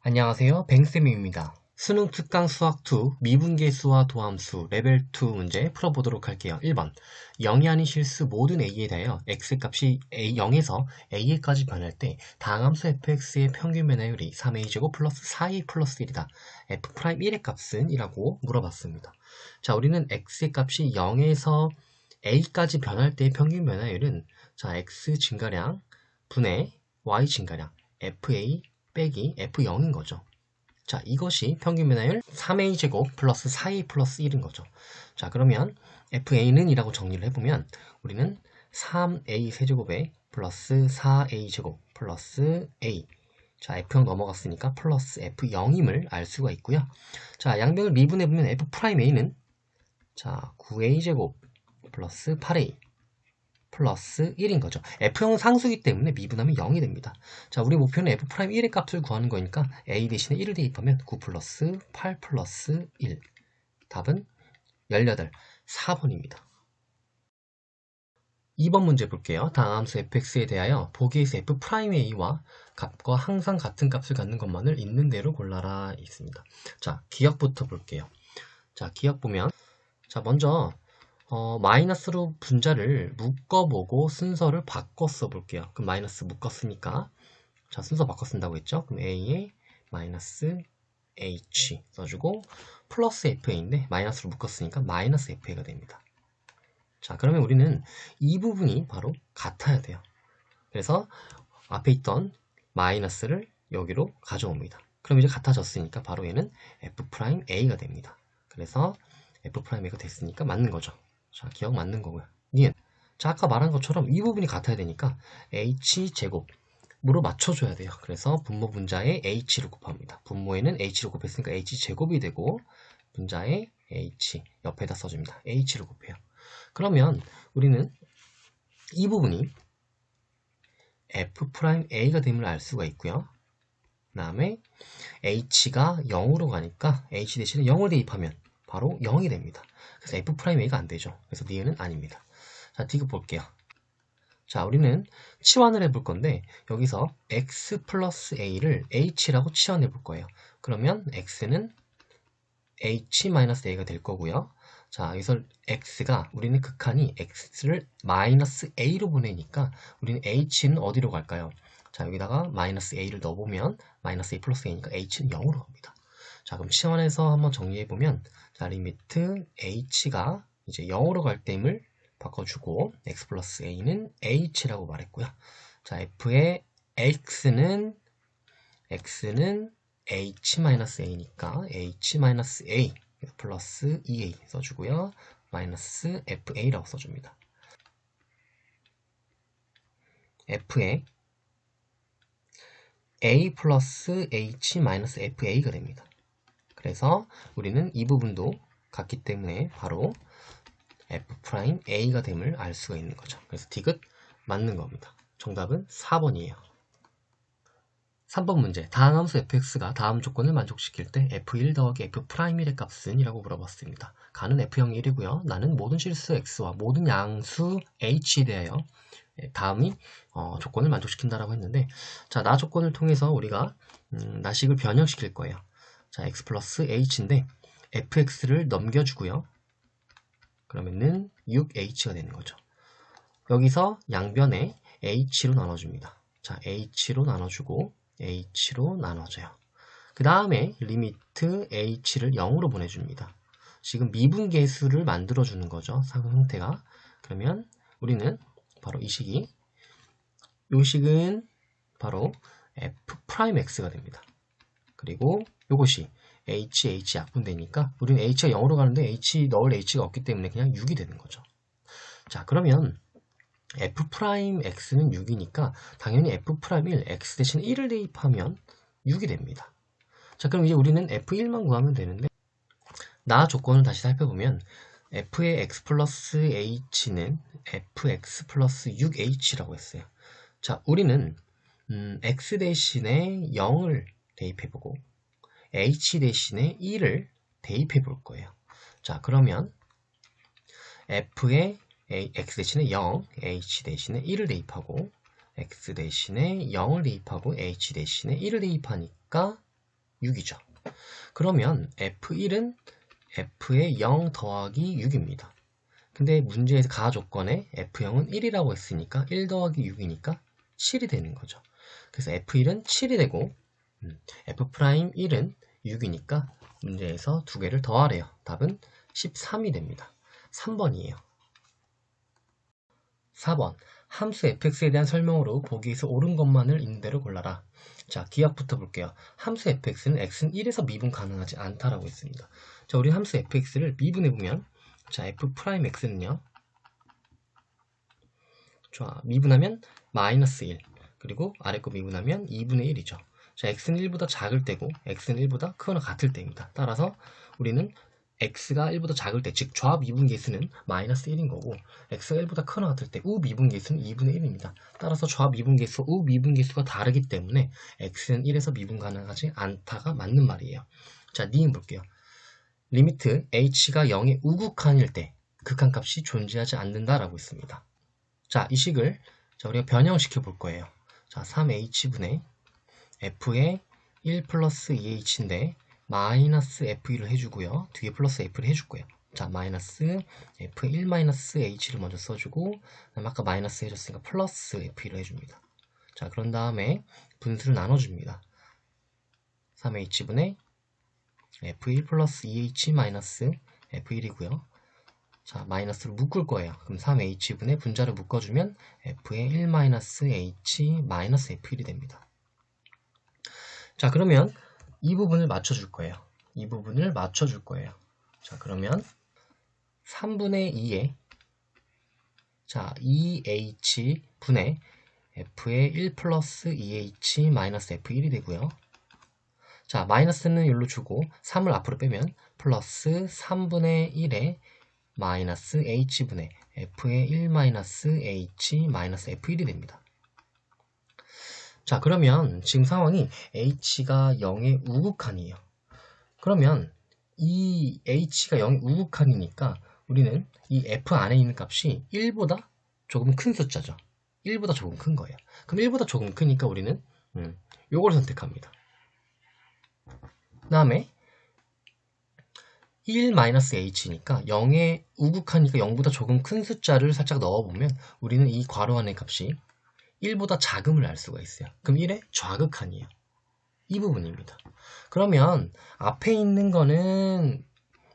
안녕하세요. 뱅쌤입니다. 수능 특강 수학2 미분계수와 도함수 레벨 2 문제 풀어보도록 할게요. 1번. 0이 아닌 실수 모든 a에 대하여 x값이 0에서 a에까지 변할 때 다항함수 fx의 평균 변화율이 3a제곱 플러스 4a 플러스 1이다. f'1의 값은? 이라고 물어봤습니다. 자, 우리는 x의 값이 0에서 a까지 변할 때의 평균 변화율은 자, x 증가량 분의 y 증가량 fa 빼기 F0인 거죠. 자, 이것이 평균 변화율 3a제곱 플러스 4a 플러스 1인 거죠. 자, 그러면 FA는 이라고 정리를 해보면 우리는 3a 세제곱에 플러스 4a 제곱 플러스 a. 자, F0 넘어갔으니까 플러스 F0임을 알 수가 있고요. 자, 양변을 미분해보면 F'A는 자, 9a 제곱 플러스 8a 플러스 1인 거죠. F형은 상수이기 때문에 미분하면 0이 됩니다. 자, 우리 목표는 F'1의 값을 구하는 거니까 A 대신에 1을 대입하면 9 플러스 8 플러스 1. 답은 18, 4번입니다. 2번 문제 볼게요. 다함수 fx에 대하여 보기에서 F'A와 값과 항상 같은 값을 갖는 것만을 있는 대로 골라라 있습니다. 자, 기억부터 볼게요. 자, 기억 보면 자, 먼저 마이너스로 분자를 묶어보고 순서를 바꿔 써볼게요. 그럼 마이너스 묶었으니까 자, 순서 바꿔 쓴다고 했죠? 그럼 A에 마이너스 H 써주고 플러스 FA인데 마이너스로 묶었으니까 마이너스 FA가 됩니다. 자, 그러면 우리는 이 부분이 바로 같아야 돼요. 그래서 앞에 있던 마이너스를 여기로 가져옵니다. 그럼 이제 같아졌으니까 바로 얘는 F'A가 됩니다. 그래서 F'A가 됐으니까 맞는 거죠. 자, 기억 맞는 거고요. 니은. 자, 아까 말한 것처럼 이 부분이 같아야 되니까 h제곱으로 맞춰줘야 돼요. 그래서 분모 분자에 h를 곱합니다. 분모에는 h를 곱했으니까 h제곱이 되고 분자에 h 옆에다 써줍니다. h를 곱해요. 그러면 우리는 이 부분이 F'A가 됨을 알 수가 있고요. 그 다음에 h가 0으로 가니까 h 대신에 0을 대입하면 바로 0이 됩니다. 그래서 F'A가 안 되죠. 그래서 니은은 아닙니다. 자, 디귿 볼게요. 자, 우리는 치환을 해볼 건데 여기서 x 플러스 a를 h라고 치환해 볼 거예요. 그러면 x는 h-a가 될 거고요. 자, 여기서 x가 우리는 극한이 x를 마이너스 a로 보내니까 우리는 h는 어디로 갈까요? 자, 여기다가 마이너스 a를 넣어보면 마이너스 a 플러스 a니까 h는 0으로 갑니다. 자, 그럼 치환해서 한번 정리해보면 자, 리미트 h가 이제 0으로 갈 때임을 바꿔주고 x 플러스 a는 h라고 말했고요. 자, f의 x는 h-a니까 h-a 플러스 2a 써주고요. 마이너스 fa라고 써줍니다. f의 a 플러스 h 마이너스 fa가 됩니다. 그래서 우리는 이 부분도 같기 때문에 바로 F'A가 됨을 알 수가 있는 거죠. 그래서 디귿 맞는 겁니다. 정답은 4번이에요. 3번 문제. 다항함수 fx가 다음 조건을 만족시킬 때 f1 더하기 F'A의 값은? 이라고 물어봤습니다. 가는 F형 1이고요. 나는 모든 실수 x와 모든 양수 h에 대하여 다음이 조건을 만족시킨다라고 했는데 자, 나 조건을 통해서 우리가 나식을 변형시킬 거예요. 자, x 플러스 h인데 fx를 넘겨주고요. 그러면은 6h가 되는 거죠. 여기서 양변에 h로 나눠줍니다. 자, h로 나눠주고 h로 나눠줘요. 그 다음에 리미트 h를 0으로 보내줍니다. 지금 미분계수를 만들어주는 거죠. 상형태가. 그러면 우리는 바로 이 식이 이 식은 바로 F'X가 됩니다. 그리고 이것이 h 약분되니까 우리는 h가 0으로 가는데 넣을 h가 없기 때문에 그냥 6이 되는 거죠. 자, 그러면 F'X는 6이니까 당연히 F'Il x 대신 1을 대입하면 6이 됩니다. 자, 그럼 이제 우리는 F1만 구하면 되는데 나 조건을 다시 살펴보면 f의 x 플러스 h는 fx 플러스 6h라고 했어요. 자, 우리는 x 대신에 0을 대입해보고 h 대신에 1을 대입해 볼 거예요. 자, 그러면 f의 x 대신에 0, h 대신에 1을 대입하고 x 대신에 0을 대입하고 h 대신에 1을 대입하니까 6이죠. 그러면 F1은 F의 0 더하기 6입니다. 근데 문제에서 가하 조건에 F0은 1이라고 했으니까 1 더하기 6이니까 7이 되는 거죠. 그래서 F1은 7이 되고 F'1은 6이니까 문제에서 두 개를 더하래요. 답은 13이 됩니다. 3번이에요. 4번. 함수 fx에 대한 설명으로 보기에서 옳은 것만을 있는 대로 골라라. 자, 기억부터 볼게요. 함수 fx는 x는 1에서 미분 가능하지 않다라고 했습니다. 자, 우리 함수 fx를 미분해보면, 자, f'x는요. 자, 미분하면 마이너스 1. 그리고 아래 거 미분하면 2분의 1이죠. 자, x는 1보다 작을 때고, x는 1보다 크거나 같을 때입니다. 따라서 우리는 x가 1보다 작을 때, 즉 좌 미분계수는 마이너스 1인 거고 x가 1보다 크거나 같을 때 우 미분계수는 2분의 1입니다. 따라서 좌 미분계수, 우 미분계수가 다르기 때문에 x는 1에서 미분 가능하지 않다가 맞는 말이에요. 자, 니은 볼게요. 리미트 h가 0의 우극한일 때 극한값이 존재하지 않는다라고 했습니다. 자, 이 식을 우리가 변형시켜 볼 거예요. 자, 3h분의 f의 1 플러스 2h인데 마이너스 f1을 해주고요. 뒤에 플러스 f를 해줄 거예요. 자, 마이너스 f1 마이너스 h를 먼저 써주고, 아까 마이너스 해줬으니까 플러스 f1을 해줍니다. 자, 그런 다음에 분수를 나눠줍니다. 3h분의 f1 플러스 2h 마이너스 f1이고요. 자, 마이너스를 묶을 거예요. 그럼 3h분의 분자를 묶어주면 f의 1 마이너스 h 마이너스 f1이 됩니다. 자, 그러면 이 부분을 맞춰줄 거예요. 이 부분을 맞춰줄 거예요. 자, 그러면 3분의 2에 자, 2h 분의 f의 1 플러스 2h 마이너스 f1이 되고요. 자, 마이너스는 여기로 주고 3을 앞으로 빼면 플러스 3분의 1에 마이너스 h분의 f의 1 마이너스 h 마이너스 f1이 됩니다. 자, 그러면 지금 상황이 h가 0의 우극한이에요. 그러면 이 h가 0의 우극한이니까 우리는 이 f 안에 있는 값이 1보다 조금 큰 숫자죠. 1보다 조금 큰 거예요. 그럼 1보다 조금 크니까 우리는 요걸 선택합니다. 그 다음에 1-h니까 0의 우극하니까 0보다 조금 큰 숫자를 살짝 넣어보면 우리는 이 괄호 안의 값이 1보다 작음을 알 수가 있어요. 그럼 1의 좌극한이에요. 이 부분입니다. 그러면 앞에 있는 거는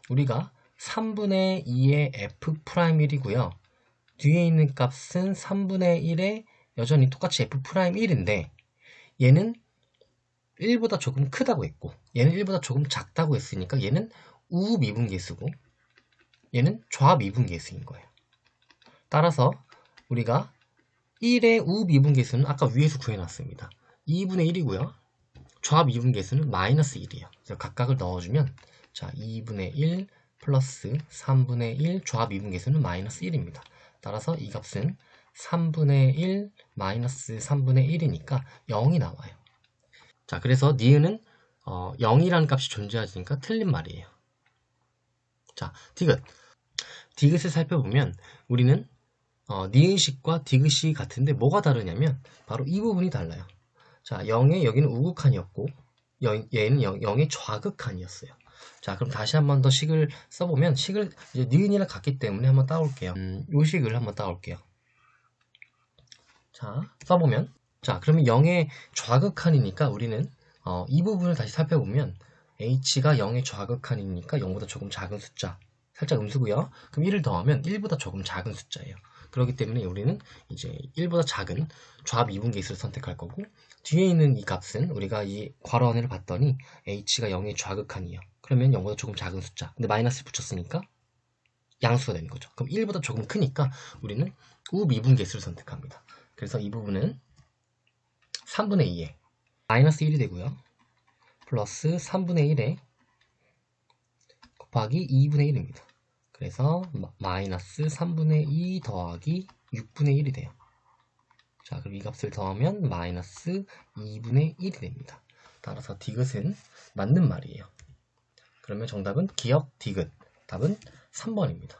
우리가 3분의 2의 f'1이고요. 뒤에 있는 값은 3분의 1에 여전히 똑같이 f'1인데 얘는 1보다 조금 크다고 했고 얘는 1보다 조금 작다고 했으니까 얘는 우미분계수고 얘는 좌미분계수인 거예요. 따라서 우리가 1의 우미분계수는 아까 위에서 구해놨습니다. 2분의 1이고요. 좌미분계수는 마이너스 1이에요. 그래서 각각을 넣어주면 자 2분의 1 플러스 3분의 1 좌미분계수는 마이너스 1입니다. 따라서 이 값은 3분의 1 마이너스 3분의 1이니까 0이 나와요. 자, 그래서 니은은 0이라는 값이 존재하니까 틀린 말이에요. 자, 디귿. 디귿을 살펴보면 우리는 니은식과 디귿이 같은데 뭐가 다르냐면 바로 이 부분이 달라요. 자, 0의 여기는 우극한이었고 얘는 0의 좌극한이었어요. 자, 그럼 다시 한 번 더 식을 써보면 식을 이제 니은이랑 같기 때문에 한번 따올게요. 요 식을 한번 따올게요. 자, 써보면 자, 그러면 0의 좌극한이니까 우리는 이 부분을 다시 살펴보면 h가 0의 좌극한이니까 0보다 조금 작은 숫자 살짝 음수고요. 그럼 1을 더하면 1보다 조금 작은 숫자예요. 그렇기 때문에 우리는 이제 1보다 작은 좌미분계수를 선택할 거고 뒤에 있는 이 값은 우리가 이 괄호 안을 봤더니 h가 0의 좌극한이에요. 그러면 0보다 조금 작은 숫자 근데 마이너스 붙였으니까 양수가 되는 거죠. 그럼 1보다 조금 크니까 우리는 우미분계수를 선택합니다. 그래서 이 부분은 3분의 2에 마이너스 1이 되고요. 플러스 3분의 1에 곱하기 2분의 1입니다. 그래서 마이너스 3분의 2 더하기 6분의 1이 돼요. 자, 그럼 이 값을 더하면 마이너스 2분의 1이 됩니다. 따라서 디귿은 맞는 말이에요. 그러면 정답은 기억 디귿. 답은 3번입니다.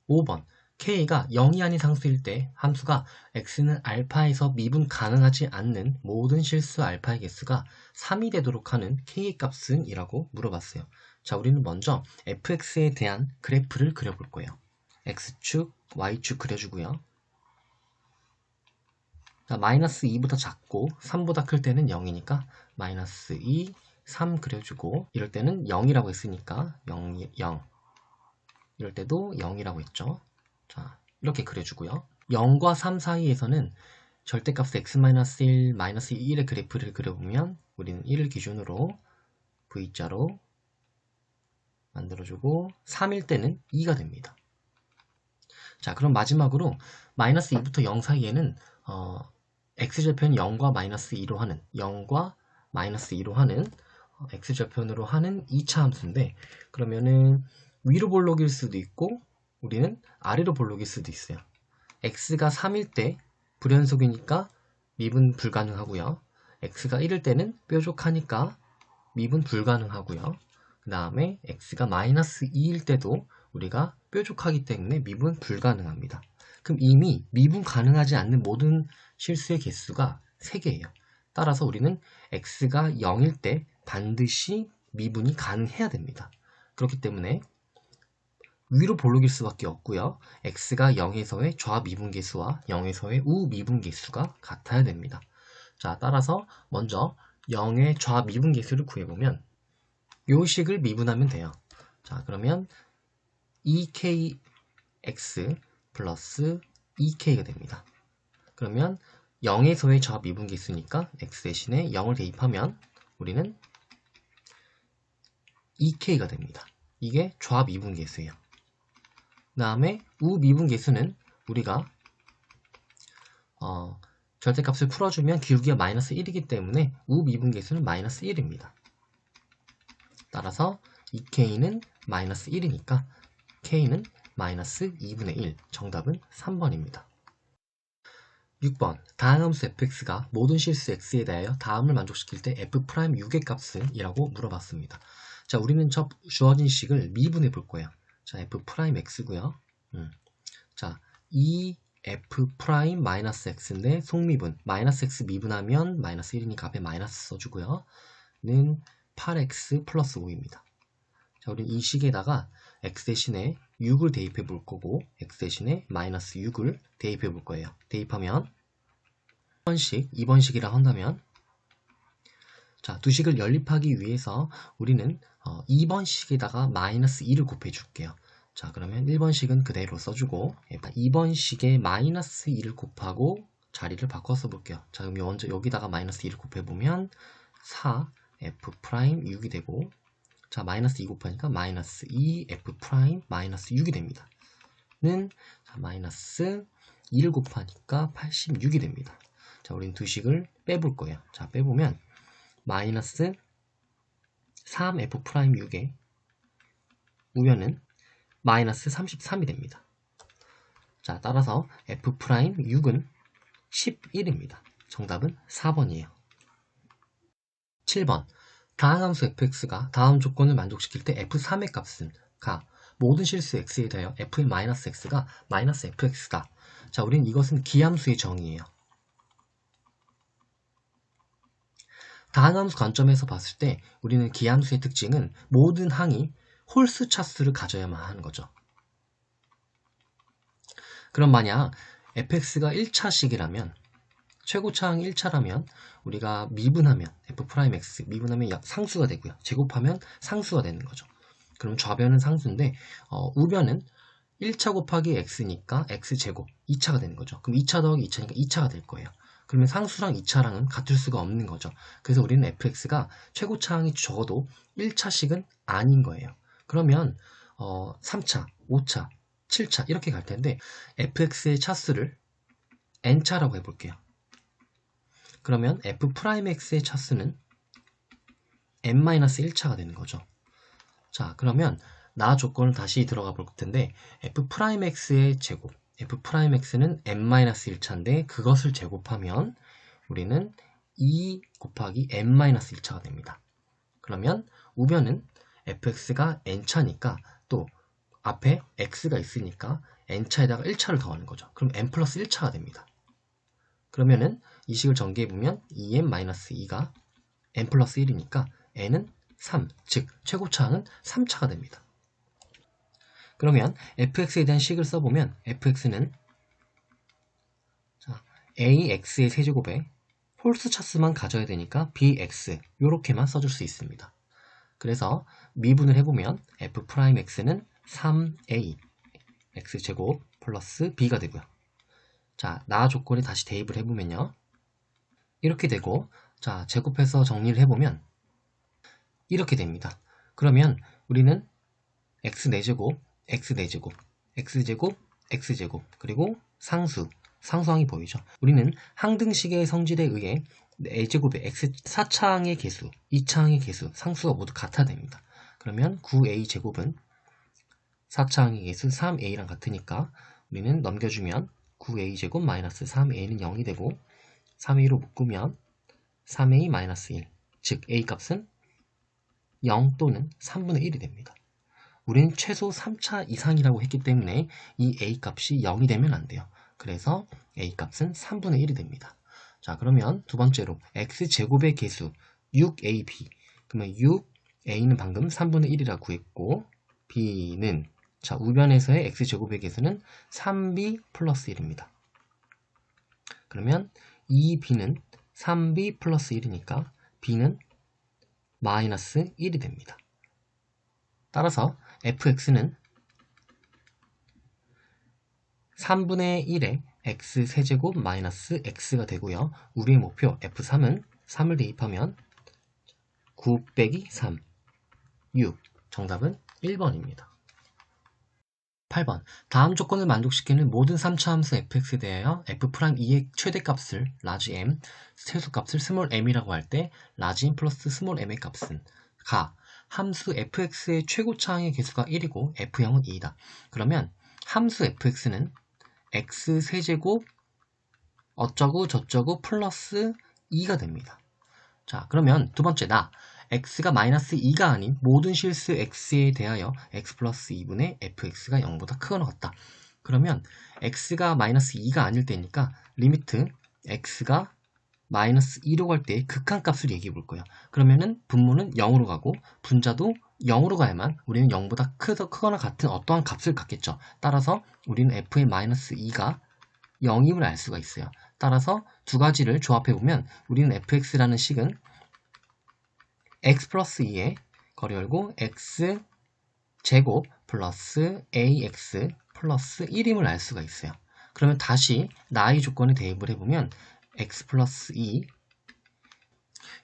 5번. k가 0이 아닌 상수일 때 함수가 x는 알파에서 미분 가능하지 않는 모든 실수 알파의 개수가 3이 되도록 하는 k의 값은 이라고 물어봤어요. 자, 우리는 먼저 fx에 대한 그래프를 그려볼 거예요. x축, y축 그려주고요. 자, 마이너스 2보다 작고 3보다 클 때는 0이니까 마이너스 2, 3 그려주고, 이럴 때는 0이라고 했으니까 0, 0. 이럴 때도 0이라고 했죠. 자, 이렇게 그려주고요. 0과 3 사이에서는 절대값 x-1, 마이너스 1의 그래프를 그려보면 우리는 1을 기준으로 V자로 만들어주고 3일 때는 2가 됩니다. 자, 그럼 마지막으로 마이너스 2부터 0 사이에는 x절편 0과 마이너스 2로 하는 0과 마이너스 2로 하는 x절편으로 하는 2차 함수인데, 그러면은 위로 볼록일 수도 있고 우리는 아래로 볼록일 수도 있어요. x가 3일 때 불연속이니까 미분 불가능하고요. x가 1일 때는 뾰족하니까 미분 불가능하고요. 그 다음에 x가 마이너스 2일 때도 우리가 뾰족하기 때문에 미분 불가능합니다. 그럼 이미 미분 가능하지 않는 모든 실수의 개수가 3개예요. 따라서 우리는 x가 0일 때 반드시 미분이 가능해야 됩니다. 그렇기 때문에 위로 볼록일 수밖에 없고요. x가 0에서의 좌 미분계수와 0에서의 우 미분계수가 같아야 됩니다. 자, 따라서 먼저 0의 좌 미분계수를 구해보면 요 식을 미분하면 돼요. 자, 그러면 2kx 플러스 2k가 됩니다. 그러면 0에서의 좌 미분계수니까 x 대신에 0을 대입하면 우리는 2k가 됩니다. 이게 좌 미분계수예요. 그 다음에 우 미분계수는 우리가 절대값을 풀어주면 기울기가 마이너스 1이기 때문에 우 미분계수는 마이너스 1입니다. 따라서 2k는 마이너스 1이니까 k는 마이너스 2분의 1, 정답은 3번입니다. 6번, 다항 함수 fx가 모든 실수 x에 대하여 다음을 만족시킬 때 f'6의 값은 이라고 물어봤습니다. 자, 우리는 주어진 식을 미분해 볼 거예요. 자, f'x고요. 자, 이 f'-x인데 속미분, 마이너스 x 미분하면 마이너스 1이니까 앞에 마이너스 써주고요. 는 8x 플러스 5입니다. 자, 우리는 이 식에다가 x 대신에 6을 대입해 볼 거고 x 대신에 마이너스 6을 대입해 볼 거예요. 대입하면 2번 식이라 한다면, 자, 두 식을 연립하기 위해서 우리는 2번 식에다가 마이너스 2를 곱해 줄게요. 자, 그러면 1번 식은 그대로 써주고 2번 식에 마이너스 2를 곱하고 자리를 바꿔 써볼게요. 자, 그럼 먼저 여기다가 마이너스 2를 곱해보면 4f'6이 되고, 자, 마이너스 2 곱하니까 마이너스 2f' 마이너스 6이 됩니다. 는 자, 마이너스 2를 곱하니까 86이 됩니다. 자, 우리는 두 식을 빼볼 거예요. 자, 빼보면 마이너스 3f'6의 우변은 마이너스 33이 됩니다. 자, 따라서 f'6은 11입니다. 정답은 4번이에요. 7번, 다항함수 fx가 다음 조건을 만족시킬 때 f3의 값은 가 모든 실수 x에 대하여 f의 마이너스 x가 마이너스 fx다. 자, 우리는 이것은 기함수의 정의예요. 다항함수 관점에서 봤을 때 우리는 기함수의 특징은 모든 항이 홀수 차수를 가져야만 하는 거죠. 그럼 만약 fx가 1차식이라면, 최고차항 1차라면 우리가 미분하면 f'x 미분하면 상수가 되고요. 제곱하면 상수가 되는 거죠. 그럼 좌변은 상수인데 우변은 1차 곱하기 x니까 x제곱 2차가 되는 거죠. 그럼 2차 더하기 2차니까 2차가 될 거예요. 그러면 상수랑 2차랑은 같을 수가 없는 거죠. 그래서 우리는 fx가 최고차항이 적어도 1차식은 아닌 거예요. 그러면 3차, 5차, 7차 이렇게 갈 텐데 fx의 차수를 n차라고 해볼게요. 그러면 f'x의 차수는 n-1차가 되는 거죠. 자, 그러면 나 조건을 다시 들어가 볼 텐데 f'x의 제곱, f'x는 n-1차인데 그것을 제곱하면 우리는 2 곱하기 n-1차가 됩니다. 그러면 우변은 fx가 n차니까 또 앞에 x가 있으니까 n차에다가 1차를 더하는 거죠. 그럼 n 플러스 1차가 됩니다. 그러면은 이 식을 전개해보면 2n-2가 n 플러스 1이니까 n은 3, 즉 최고차항은 3차가 됩니다. 그러면 fx에 대한 식을 써보면 fx는 ax의 세제곱에 홀수 차수만 가져야 되니까 bx 요렇게만 써줄 수 있습니다. 그래서 미분을 해보면 f'x는 3a x제곱 플러스 b가 되고요. 자, 나 조건에 다시 대입을 해보면요. 이렇게 되고, 자, 제곱해서 정리를 해보면 이렇게 됩니다. 그러면 우리는 x4제곱, x4제곱, x제곱, x제곱, 그리고 상수항이 보이죠. 우리는 항등식의 성질에 의해 a제곱의 x4차항의 개수, 2차항의 개수, 상수가 모두 같아야 됩니다. 그러면 9a제곱은 4차항의 개수 3a랑 같으니까 우리는 넘겨주면 9a제곱 마이너스 3a는 0이 되고 3a로 묶으면 3a 마이너스 1, 즉 a 값은 0 또는 3분의 1이 됩니다. 우리는 최소 3차 이상이라고 했기 때문에 이 a 값이 0이 되면 안 돼요. 그래서 a 값은 3분의 1이 됩니다. 자, 그러면 두 번째로 x제곱의 개수 6ab, 그러면 6a는 방금 3분의 1이라고 구했고 b는 자, 우변에서의 x제곱의 개수는 3b 플러스 1입니다. 그러면 2b는 3b 플러스 1이니까 b는 마이너스 1이 됩니다. 따라서 fx는 3분의 1의 x세제곱 마이너스 x가 되고요. 우리의 목표 f3은 3을 대입하면 9 빼기 3, 6. 정답은 1번입니다. 8번. 다음 조건을 만족시키는 모든 3차 함수 fx에 대하여 f'2의 최대값을 large m, 최소값을 small m이라고 할 때 large m 플러스 small m의 값은 가. 함수 fx의 최고차항의 개수가 1이고 f0은 2이다. 그러면 함수 fx는 x세제곱 어쩌고 저쩌고 플러스 2가 됩니다. 자, 그러면 두 번째 x가 마이너스 2가 아닌 모든 실수 x에 대하여 x 플러스 2분의 fx가 0보다 크거나 같다. 그러면 x가 마이너스 2가 아닐 때니까 리미트 x가 마이너스 2로 갈 때 극한값을 얘기해 볼 거예요. 그러면은 분모는 0으로 가고 분자도 0으로 가야만 우리는 0보다 크거나 같은 어떠한 값을 갖겠죠. 따라서 우리는 f의 마이너스 2가 0임을 알 수가 있어요. 따라서 두 가지를 조합해 보면 우리는 fx라는 식은 x 플러스 2에 거리 열고 x 제곱 플러스 ax 플러스 1임을 알 수가 있어요. 그러면 다시 나의 조건에 대입을 해보면 x 플러스 2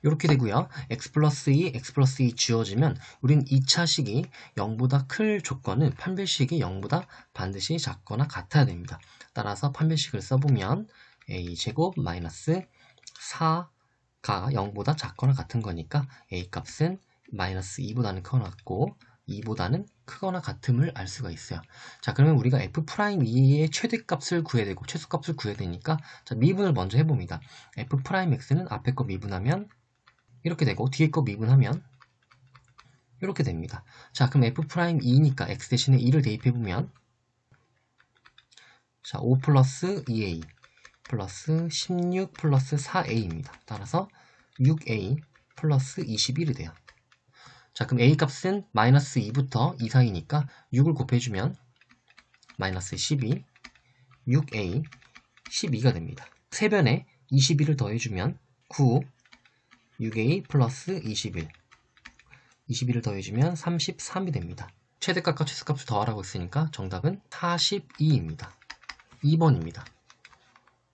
이렇게 되고요. x 플러스 2, x 플러스 2 지워지면 우린 2차식이 0보다 클 조건은 판별식이 0보다 반드시 작거나 같아야 됩니다. 따라서 판별식을 써보면 a 제곱 마이너스 4가 0보다 작거나 같은 거니까 a 값은 마이너스 2보다는 크거나 같고 2보다는 크거나 같음을 알 수가 있어요. 자, 그러면 우리가 f'2의 최대값을 구해야 되고 최소값을 구해야 되니까 자, 미분을 먼저 해봅니다. f'x는 앞에 거 미분하면 이렇게 되고 뒤에 거 미분하면 이렇게 됩니다. 자, 그럼 f'2니까 x 대신에 2를 대입해보면 자, 5 플러스 2a 플러스 16 플러스 4a입니다. 따라서 6a 플러스 21이 돼요. 자, 그럼 a 값은 마이너스 2부터 2 사이니까 6을 곱해주면 마이너스 12, 6a, 12가 됩니다. 세변에 21을 더해주면 9, 6a 플러스 21, 21을 더해주면 33이 됩니다. 최대값과 최소값을 더하라고 했으니까 정답은 42입니다. 2번입니다.